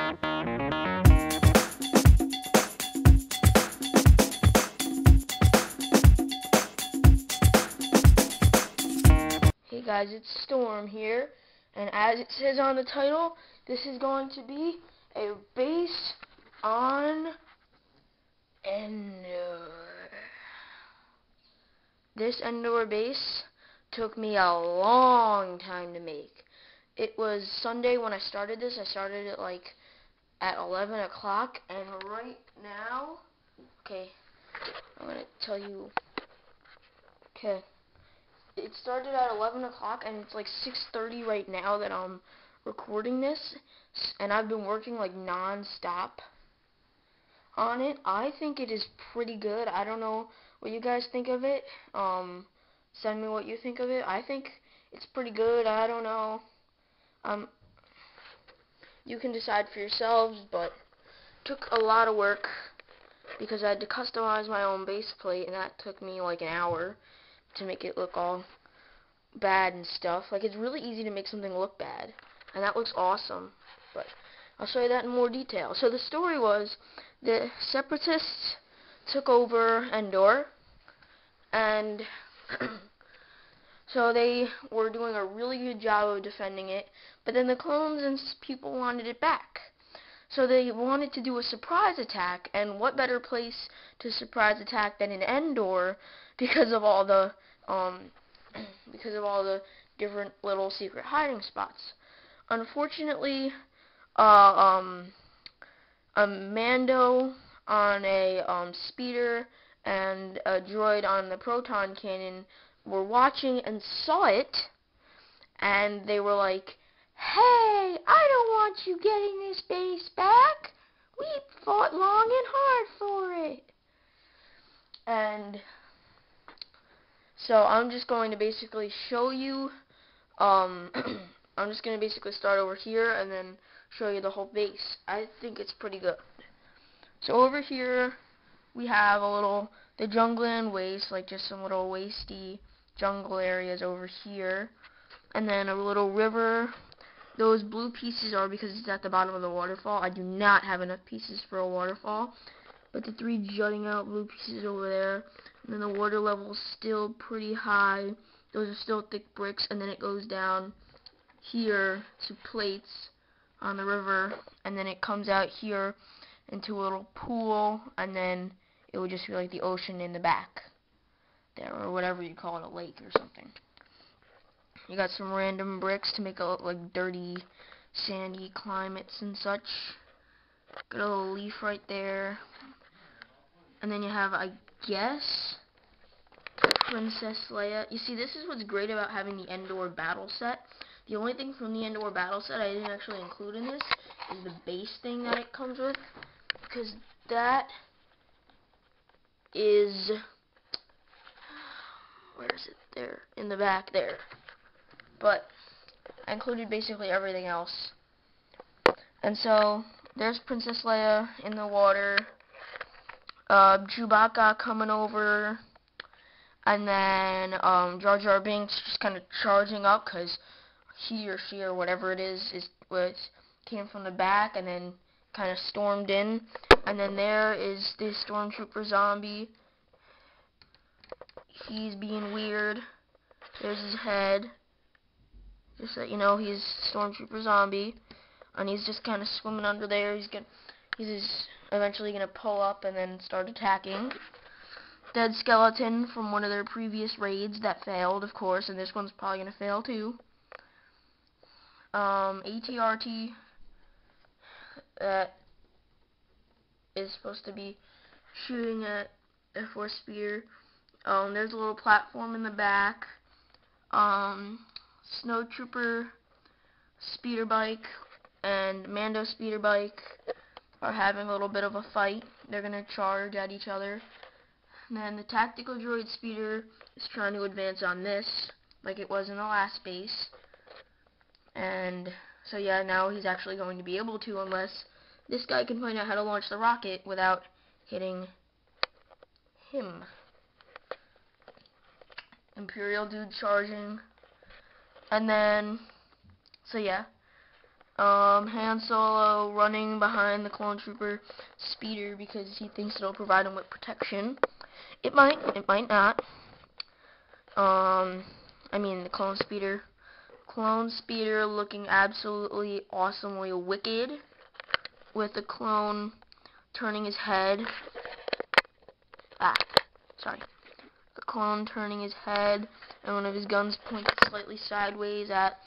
Hey guys, it's Storm here, and as it says on the title, this is going to be a base on Endor. This Endor base took me a long time to make. It was Sunday when I started this. I started it like at 11 o'clock, and right now, okay, I'm going to tell you, okay. It started at 11 o'clock, and it's like 6:30 right now that I'm recording this, and I've been working like non-stop on it. I think it is pretty good. I don't know what you guys think of it. Send me what you think of it. I think it's pretty good. I don't know. You can decide for yourselves, but it took a lot of work because I had to customize my own base plate, and that took me like an hour to make it look all bad and stuff. Like, it's really easy to make something look bad, and that looks awesome, but I'll show you that in more detail. So the story was the Separatists took over Endor, and so they were doing a really good job of defending it, but then the clones and people wanted it back. So they wanted to do a surprise attack, and what better place to surprise attack than in Endor because of all the different little secret hiding spots. Unfortunately, a Mando on a speeder and a droid on the proton cannon were watching and saw it, and they were like, "Hey, I don't want you getting this base back. We fought long and hard for it." And so I'm just going to basically show you, I'm just going to basically start over here and then show you the whole base. I think it's pretty good. So over here we have the jungleland waste, like just some little wasty jungle areas over here. And then a little river. Those blue pieces are because it's at the bottom of the waterfall. I do not have enough pieces for a waterfall. But the 3 jutting out blue pieces over there. And then the water level is still pretty high. Those are still thick bricks. And then it goes down here to plates on the river. And then it comes out here into a little pool. And then it would just be like the ocean in the back there, or whatever you call it, a lake or something. You got some random bricks to make it look like dirty, sandy climates and such. Got a little leaf right there. And then you have, I guess, Princess Leia. You see, this is what's great about having the Endor battle set. The only thing from the Endor battle set I didn't actually include in this is the base thing that it comes with, because that is, where is it? There, in the back there. But I included basically everything else. And so there's Princess Leia in the water. Chewbacca coming over, and then Jar Jar Binks just kind of charging up because he or she or whatever it is came from the back and then kind of stormed in. And then there is the Stormtrooper zombie. He's being weird. There's his head. Just so you know, he's Stormtrooper zombie, and he's just kind of swimming under there. He's eventually gonna pull up and then start attacking. Dead skeleton from one of their previous raids that failed, of course, and this one's probably gonna fail too. AT-RT that is supposed to be shooting at Air Force Speeder. There's a little platform in the back. Snowtrooper speeder bike and Mando speeder bike are having a little bit of a fight. They're gonna charge at each other. And then the tactical droid speeder is trying to advance on this, like it was in the last base. And so yeah, now he's actually going to be able to, unless this guy can find out how to launch the rocket without hitting him. Imperial dude charging. And then, so yeah, Han Solo running behind the clone trooper speeder because he thinks it'll provide him with protection. It might not. I mean the clone speeder. Clone speeder looking absolutely awesomely wicked with the clone turning his head. Sorry. The clone turning his head and one of his guns pointed slightly sideways at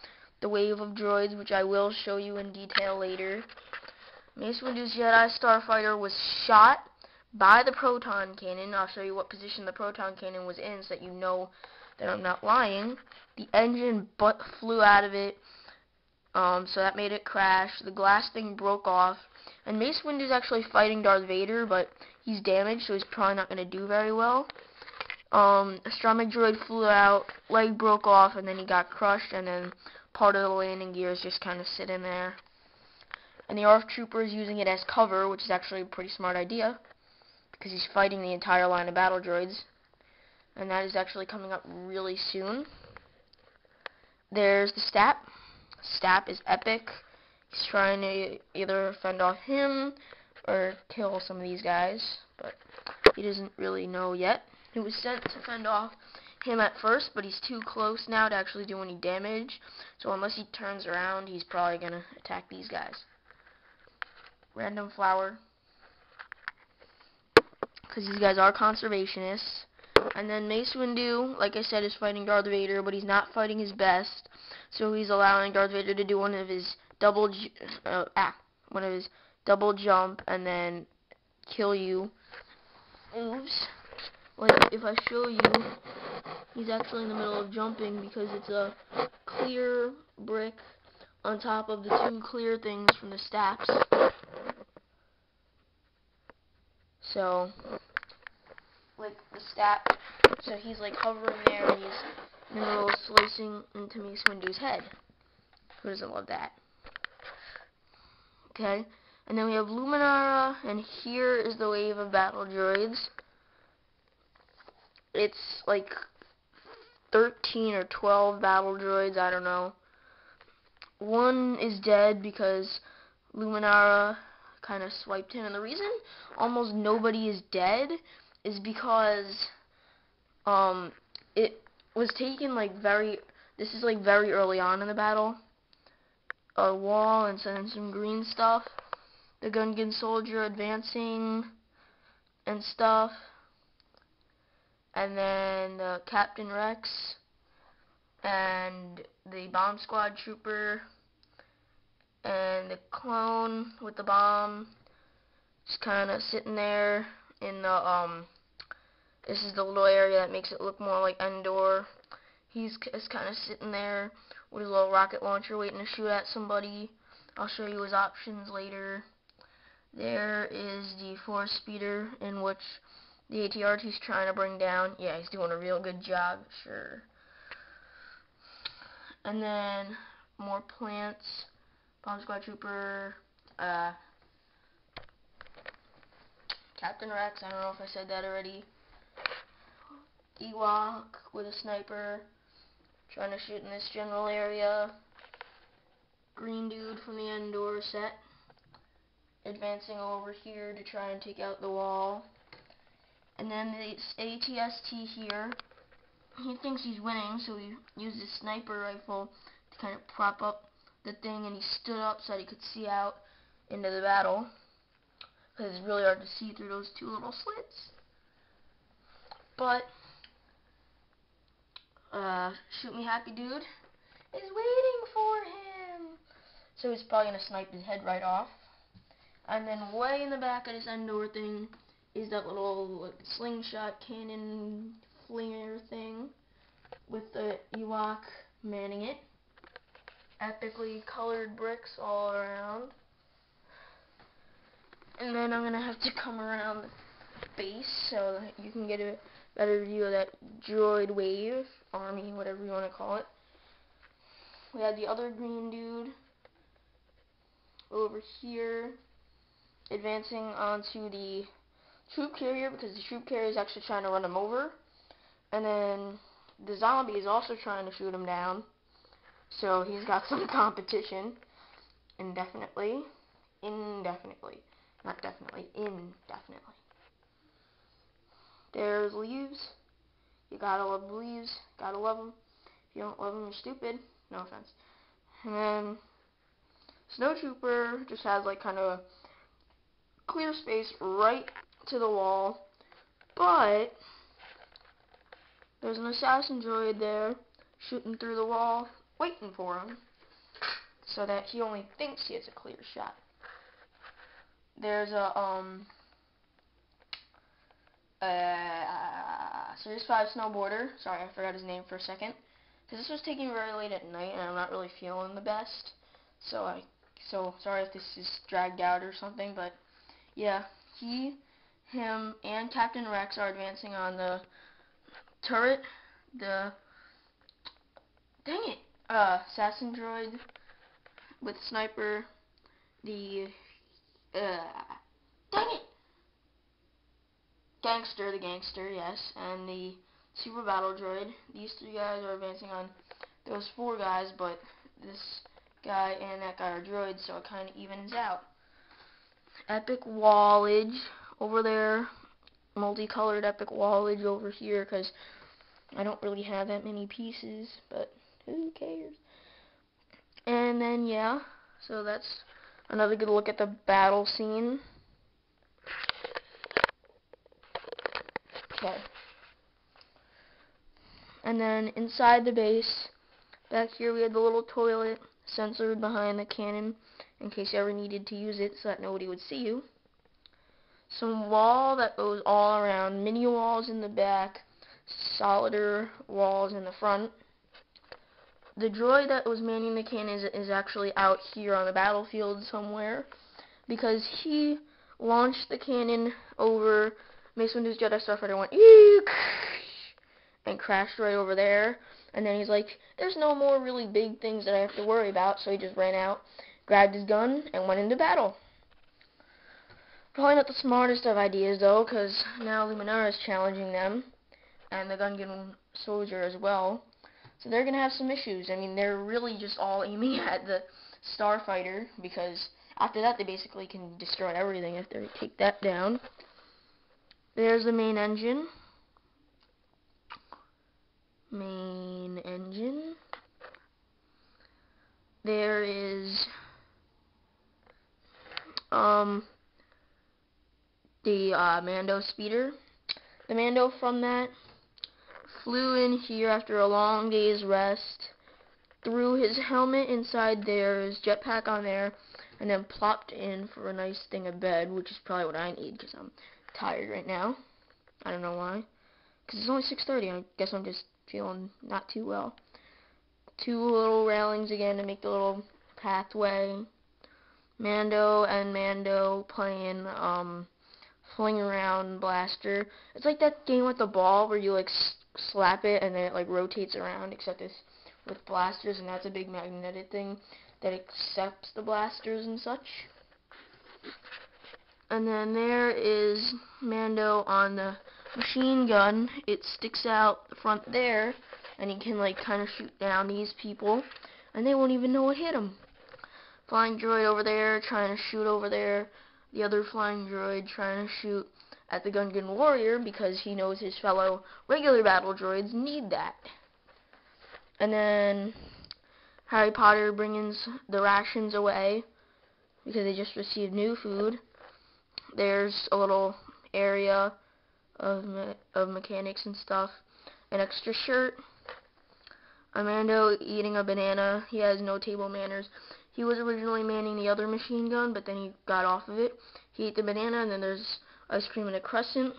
the wave of droids, which I will show you in detail later. Mace Windu's Jedi Starfighter was shot by the proton cannon. I'll show you what position the proton cannon was in so that you know that I'm not lying. The engine flew out of it, so that made it crash. The glass thing broke off, and Mace Windu's actually fighting Darth Vader, but he's damaged, so he's probably not going to do very well. Astromech droid flew out, leg broke off, and then he got crushed, and then part of the landing gears just kind of sit in there. And the ARC Trooper is using it as cover, which is actually a pretty smart idea, because he's fighting the entire line of battle droids. And that is actually coming up really soon. There's the Stap. Stap is epic. He's trying to either fend off him or kill some of these guys, but he doesn't really know yet. He was sent to fend off him at first, but he's too close now to actually do any damage. So unless he turns around, he's probably going to attack these guys. Random flower. Because these guys are conservationists. And then Mace Windu, like I said, is fighting Darth Vader, but he's not fighting his best. So he's allowing Darth Vader to do one of his double jump and then kill you. Oops. Like, if I show you, he's actually in the middle of jumping because it's a clear brick on top of the two clear things from the Staps. So, like, the Stap, so he's, like, hovering there, and he's in the middle of slicing into Mace Windu's head. Who doesn't love that? Okay, and then we have Luminara, and here is the wave of battle droids. It's like 13 or 12 battle droids, I don't know. One is dead because Luminara kind of swiped him, and the reason almost nobody is dead is because it was taken this is like very early on in the battle. A wall and some green stuff. The Gungan soldier advancing and stuff. And then the Captain Rex and the bomb squad trooper and the clone with the bomb just kind of sitting there in the this is the little area that makes it look more like Endor. He's kind of sitting there with his little rocket launcher waiting to shoot at somebody. I'll show you his options later. There is the Force Speeder, in which the AT-RT's trying to bring down. Yeah, he's doing a real good job, sure. And then more plants. Bomb Squad Trooper, Captain Rex, I don't know if I said that already. Ewok with a sniper, trying to shoot in this general area. Green dude from the Endor set, advancing over here to try and take out the wall. And then the AT-ST here, he thinks he's winning, so he used his sniper rifle to kind of prop up the thing, and he stood up so that he could see out into the battle, because it's really hard to see through those two little slits. But Shoot Me Happy Dude is waiting for him, so he's probably gonna snipe his head right off. And then way in the back of this Endor thing is that little slingshot cannon flinger thing with the Ewok manning it. Epically colored bricks all around. And then I'm going to have to come around the base so that you can get a better view of that droid wave, army, whatever you want to call it. We have the other green dude over here advancing onto the troop carrier because the troop carrier is actually trying to run him over. And then the zombie is also trying to shoot him down. So he's got some competition. indefinitely. Indefinitely. Not definitely, indefinitely. There's leaves. You gotta love the leaves. Gotta love them. If you don't love them, you're stupid. No offense. And then Snow Trooper just has like kind of a clear space right to the wall, but there's an assassin droid there shooting through the wall, waiting for him, so that he only thinks he has a clear shot. There's a Series 5 snowboarder. Sorry, I forgot his name for a second. Because this was taking very late at night, and I'm not really feeling the best. So sorry if this is dragged out or something, but yeah, him, and Captain Rex are advancing on the turret. Dang it, assassin droid with sniper. Dang it, the gangster, yes, and the super battle droid. These three guys are advancing on those four guys, but this guy and that guy are droids, so it kind of evens out. Epic wallage over there, multicolored epic wallage over here, because I don't really have that many pieces, but who cares? And then, yeah, so that's another good look at the battle scene. Okay. And then inside the base, back here we had the little toilet censored behind the cannon in case you ever needed to use it so that nobody would see you. Some wall that goes all around, mini walls in the back, solider walls in the front. The droid that was manning the cannon is actually out here on the battlefield somewhere because he launched the cannon over Mace Windu's Jedi Starfighter, went eek, and crashed right over there. And then he's like, there's no more really big things that I have to worry about, so he just ran out, grabbed his gun, and went into battle. Probably not the smartest of ideas, though, because now Luminara is challenging them, and the Gungan soldier as well. So they're going to have some issues. I mean, they're really just all aiming at the Starfighter, because after that they basically can destroy everything if they take that down. There's the main engine. Main engine. There is the Mando speeder. The Mando from that flew in here after a long day's rest, threw his helmet inside there, his jetpack on there, and then plopped in for a nice thing of bed, which is probably what I need because I'm tired right now. I don't know why. Because it's only 6:30. I guess I'm just feeling not too well. Two little railings again to make the little pathway. Mando and Mando playing fling around blaster. It's like that game with the ball where you like slap it and then it like rotates around, except it's with blasters, and that's a big magnetic thing that accepts the blasters and such. And then there is Mando on the machine gun. It sticks out the front there, and he can like kind of shoot down these people, and they won't even know what hit him. Flying droid over there trying to shoot over there. The other flying droid trying to shoot at the Gungan warrior because he knows his fellow regular battle droids need that. And then Harry Potter bringing the rations away because they just received new food. There's a little area of mechanics and stuff. An extra shirt. Mando eating a banana. He has no table manners. He was originally manning the other machine gun, but then he got off of it. He ate the banana, and then there's ice cream in a crescent.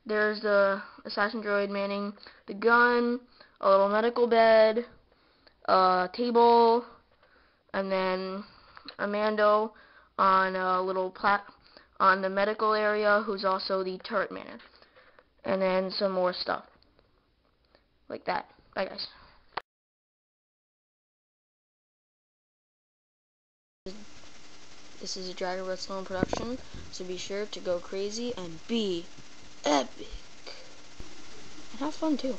There's the assassin droid manning the gun, a little medical bed, a table, and then a Mando on a little on the medical area, who's also the turret manner. And then some more stuff. Like that. Bye, guys. This is a Dragon Breath Sloan production, so be sure to go crazy and be epic. And have fun, too.